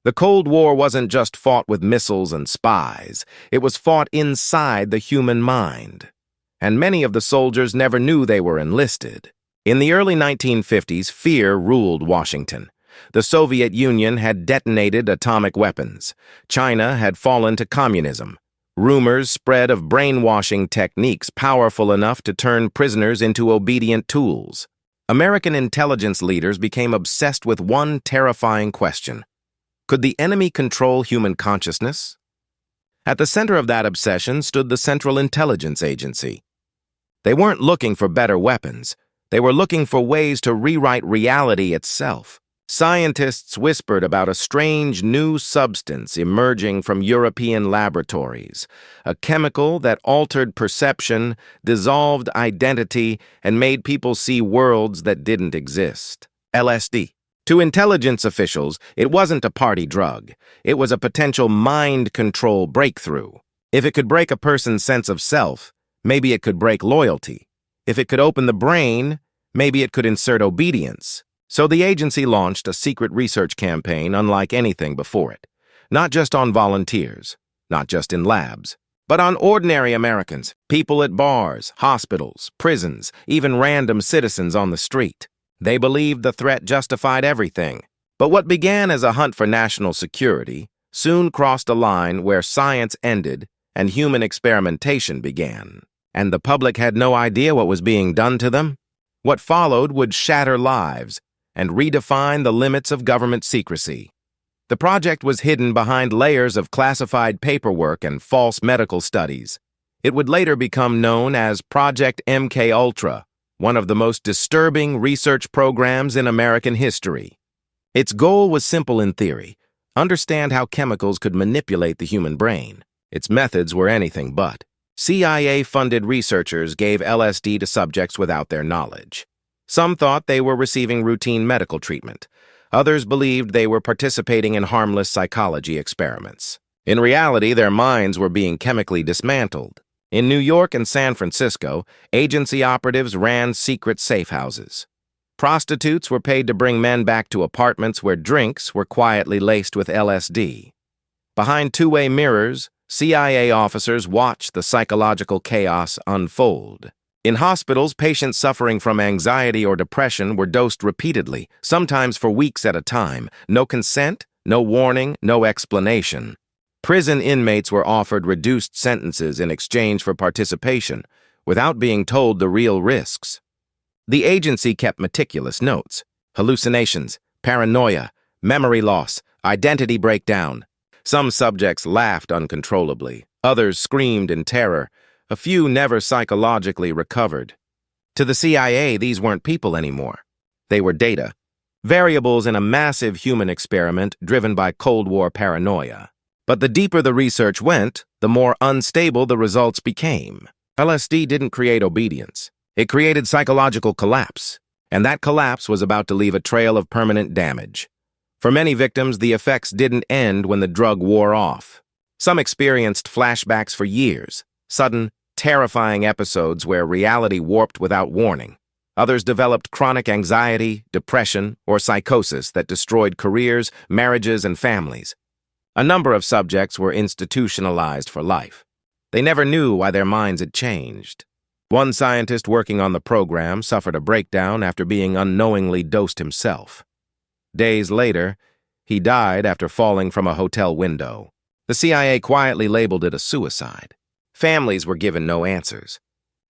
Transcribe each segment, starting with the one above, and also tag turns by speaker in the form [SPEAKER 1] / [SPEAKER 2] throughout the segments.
[SPEAKER 1] The Cold War wasn't just fought with missiles and spies. It was fought inside the human mind. And many of the soldiers never knew they were enlisted. In the early 1950s, fear ruled Washington. The Soviet Union had detonated atomic weapons. China had fallen to communism. Rumors spread of brainwashing techniques powerful enough to turn prisoners into obedient tools. American intelligence leaders became obsessed with one terrifying question. Could the enemy control human consciousness? At the center of that obsession stood the Central Intelligence Agency. They weren't looking for better weapons. They were looking for ways to rewrite reality itself. Scientists whispered about a strange new substance emerging from European laboratories, a chemical that altered perception, dissolved identity, and made people see worlds that didn't exist. LSD. To intelligence officials, it wasn't a party drug. It was a potential mind control breakthrough. If it could break a person's sense of self, maybe it could break loyalty. If it could open the brain, maybe it could insert obedience. So the agency launched a secret research campaign unlike anything before it. Not just on volunteers, not just in labs, but on ordinary Americans, people at bars, hospitals, prisons, even random citizens on the street. They believed the threat justified everything. But what began as a hunt for national security soon crossed a line where science ended and human experimentation began. And the public had no idea what was being done to them. What followed would shatter lives and redefine the limits of government secrecy. The project was hidden behind layers of classified paperwork and false medical studies. It would later become known as Project MKUltra, one of the most disturbing research programs in American history. Its goal was simple in theory: understand how chemicals could manipulate the human brain. Its methods were anything but. CIA-funded researchers gave LSD to subjects without their knowledge. Some thought they were receiving routine medical treatment. Others believed they were participating in harmless psychology experiments. In reality, their minds were being chemically dismantled. In New York and San Francisco, agency operatives ran secret safe houses. Prostitutes were paid to bring men back to apartments where drinks were quietly laced with LSD. Behind two-way mirrors, CIA officers watched the psychological chaos unfold. In hospitals, patients suffering from anxiety or depression were dosed repeatedly, sometimes for weeks at a time. No consent, no warning, no explanation. Prison inmates were offered reduced sentences in exchange for participation, without being told the real risks. The agency kept meticulous notes: hallucinations, paranoia, memory loss, identity breakdown. Some subjects laughed uncontrollably. Others screamed in terror. A few never psychologically recovered. To the CIA, these weren't people anymore. They were data, variables in a massive human experiment driven by Cold War paranoia. But the deeper the research went, the more unstable the results became. LSD didn't create obedience. It created psychological collapse. And that collapse was about to leave a trail of permanent damage. For many victims, the effects didn't end when the drug wore off. Some experienced flashbacks for years, sudden, terrifying episodes where reality warped without warning. Others developed chronic anxiety, depression, or psychosis that destroyed careers, marriages, and families. A number of subjects were institutionalized for life. They never knew why their minds had changed. One scientist working on the program suffered a breakdown after being unknowingly dosed himself. Days later, he died after falling from a hotel window. The CIA quietly labeled it a suicide. Families were given no answers.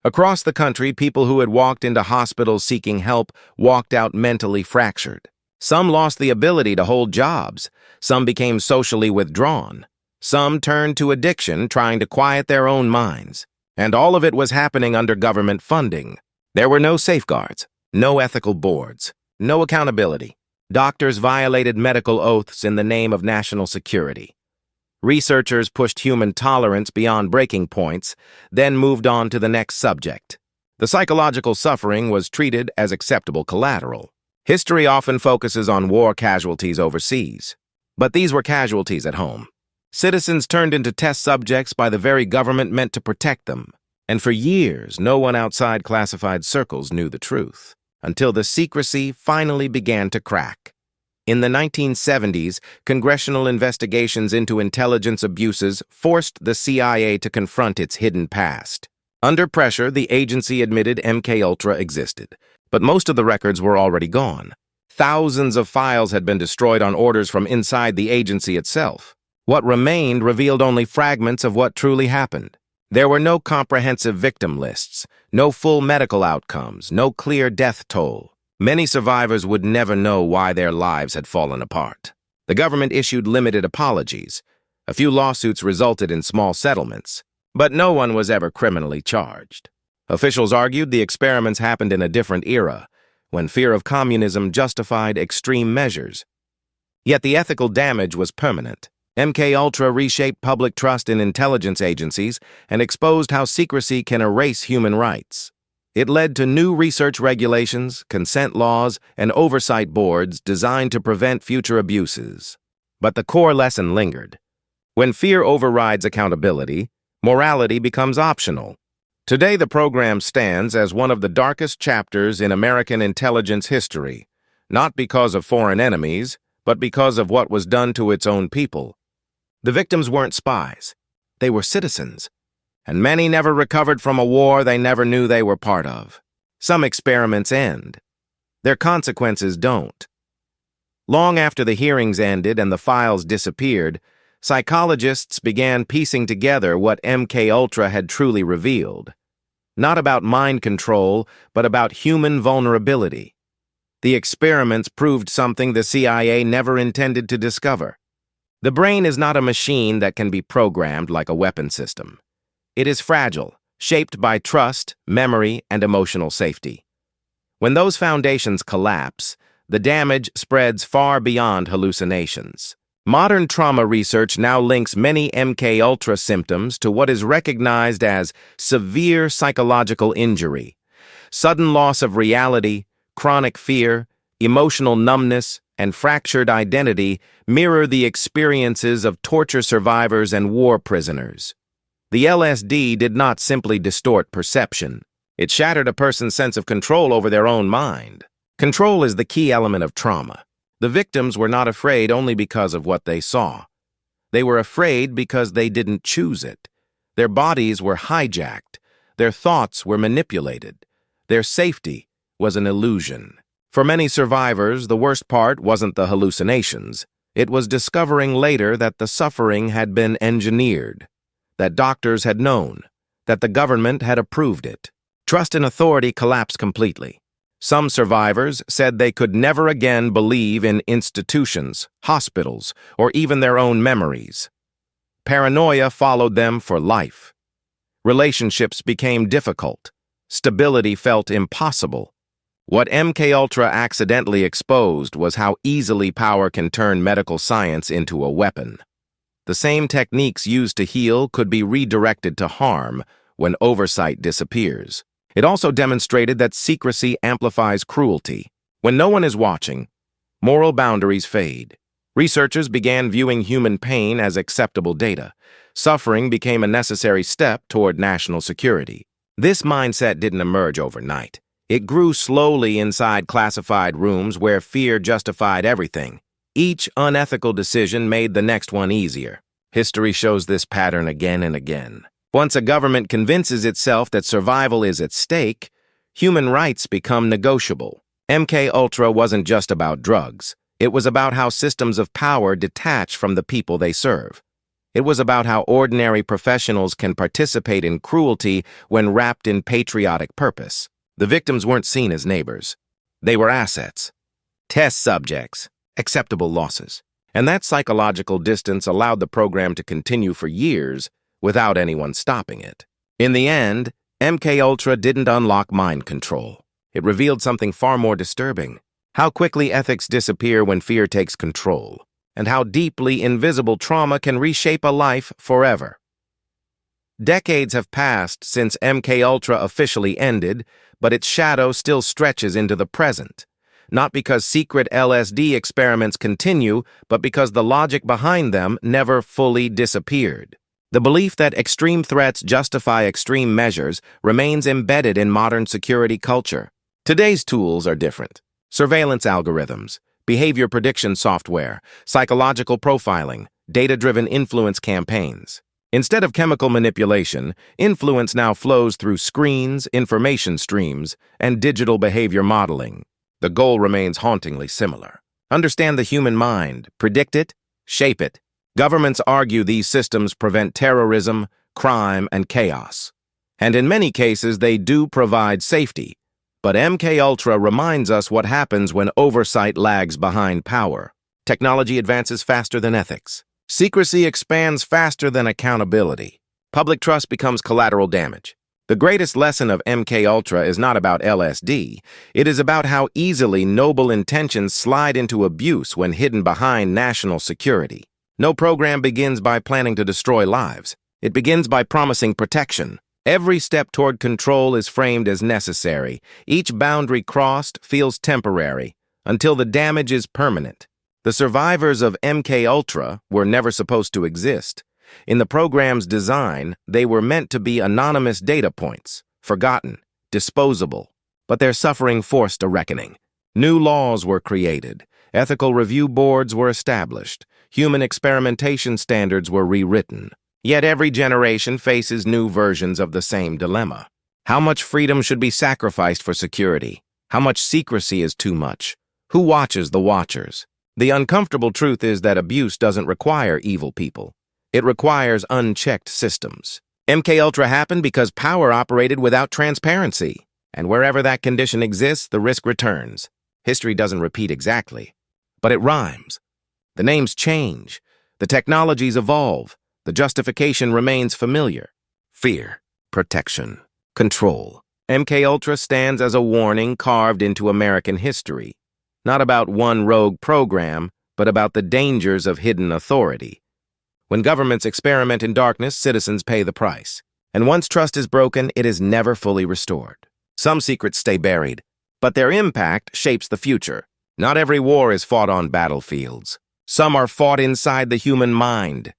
[SPEAKER 1] Across the country, people who had walked into hospitals seeking help walked out mentally fractured. Some lost the ability to hold jobs. Some became socially withdrawn. Some turned to addiction, trying to quiet their own minds. And all of it was happening under government funding. There were no safeguards, no ethical boards, no accountability. Doctors violated medical oaths in the name of national security. Researchers pushed human tolerance beyond breaking points, then moved on to the next subject. The psychological suffering was treated as acceptable collateral. History often focuses on war casualties overseas, but these were casualties at home. Citizens turned into test subjects by the very government meant to protect them, and for years, no one outside classified circles knew the truth, until the secrecy finally began to crack. In the 1970s, congressional investigations into intelligence abuses forced the CIA to confront its hidden past. Under pressure, the agency admitted MKUltra existed, but most of the records were already gone. Thousands of files had been destroyed on orders from inside the agency itself. What remained revealed only fragments of what truly happened. There were no comprehensive victim lists, no full medical outcomes, no clear death toll. Many survivors would never know why their lives had fallen apart. The government issued limited apologies. A few lawsuits resulted in small settlements, but no one was ever criminally charged. Officials argued the experiments happened in a different era, when fear of communism justified extreme measures. Yet the ethical damage was permanent. MKUltra reshaped public trust in intelligence agencies and exposed how secrecy can erase human rights. It led to new research regulations, consent laws, and oversight boards designed to prevent future abuses. But the core lesson lingered. When fear overrides accountability, morality becomes optional. Today, the program stands as one of the darkest chapters in American intelligence history, not because of foreign enemies, but because of what was done to its own people. The victims weren't spies. They were citizens. And many never recovered from a war they never knew they were part of. Some experiments end. Their consequences don't. Long after the hearings ended and the files disappeared, psychologists began piecing together what MKUltra had truly revealed. Not about mind control, but about human vulnerability. The experiments proved something the CIA never intended to discover. The brain is not a machine that can be programmed like a weapon system. It is fragile, shaped by trust, memory, and emotional safety. When those foundations collapse, the damage spreads far beyond hallucinations. Modern trauma research now links many MKUltra symptoms to what is recognized as severe psychological injury. Sudden loss of reality, chronic fear, emotional numbness, and fractured identity mirror the experiences of torture survivors and war prisoners. The LSD did not simply distort perception. It shattered a person's sense of control over their own mind. Control is the key element of trauma. The victims were not afraid only because of what they saw. They were afraid because they didn't choose it. Their bodies were hijacked. Their thoughts were manipulated. Their safety was an illusion. For many survivors, the worst part wasn't the hallucinations. It was discovering later that the suffering had been engineered, that doctors had known, that the government had approved it. Trust in authority collapsed completely. Some survivors said they could never again believe in institutions, hospitals, or even their own memories. Paranoia followed them for life. Relationships became difficult. Stability felt impossible. What MKUltra accidentally exposed was how easily power can turn medical science into a weapon. The same techniques used to heal could be redirected to harm when oversight disappears. It also demonstrated that secrecy amplifies cruelty. When no one is watching, moral boundaries fade. Researchers began viewing human pain as acceptable data. Suffering became a necessary step toward national security. This mindset didn't emerge overnight. It grew slowly inside classified rooms where fear justified everything. Each unethical decision made the next one easier. History shows this pattern again and again. Once a government convinces itself that survival is at stake, human rights become negotiable. MKUltra wasn't just about drugs. It was about how systems of power detach from the people they serve. It was about how ordinary professionals can participate in cruelty when wrapped in patriotic purpose. The victims weren't seen as neighbors. They were assets, test subjects, acceptable losses. And that psychological distance allowed the program to continue for years without anyone stopping it. In the end, MKUltra didn't unlock mind control. It revealed something far more disturbing: how quickly ethics disappear when fear takes control, and how deeply invisible trauma can reshape a life forever. Decades have passed since MKUltra officially ended, but its shadow still stretches into the present. Not because secret LSD experiments continue, but because the logic behind them never fully disappeared. The belief that extreme threats justify extreme measures remains embedded in modern security culture. Today's tools are different. Surveillance algorithms, behavior prediction software, psychological profiling, data-driven influence campaigns. Instead of chemical manipulation, influence now flows through screens, information streams, and digital behavior modeling. The goal remains hauntingly similar. Understand the human mind, predict it, shape it. Governments argue these systems prevent terrorism, crime, and chaos. And in many cases, they do provide safety. But MKUltra reminds us what happens when oversight lags behind power. Technology advances faster than ethics. Secrecy expands faster than accountability. Public trust becomes collateral damage. The greatest lesson of MKUltra is not about LSD. It is about how easily noble intentions slide into abuse when hidden behind national security. No program begins by planning to destroy lives. It begins by promising protection. Every step toward control is framed as necessary. Each boundary crossed feels temporary, until the damage is permanent. The survivors of MKUltra were never supposed to exist. In the program's design, they were meant to be anonymous data points, forgotten, disposable. But their suffering forced a reckoning. New laws were created. Ethical review boards were established. Human experimentation standards were rewritten. Yet every generation faces new versions of the same dilemma. How much freedom should be sacrificed for security? How much secrecy is too much? Who watches the watchers? The uncomfortable truth is that abuse doesn't require evil people. It requires unchecked systems. MKUltra happened because power operated without transparency. And wherever that condition exists, the risk returns. History doesn't repeat exactly, but it rhymes. The names change. The technologies evolve. The justification remains familiar. Fear, protection, control. MKUltra stands as a warning carved into American history. Not about one rogue program, but about the dangers of hidden authority. When governments experiment in darkness, citizens pay the price. And once trust is broken, it is never fully restored. Some secrets stay buried, but their impact shapes the future. Not every war is fought on battlefields. Some are fought inside the human mind,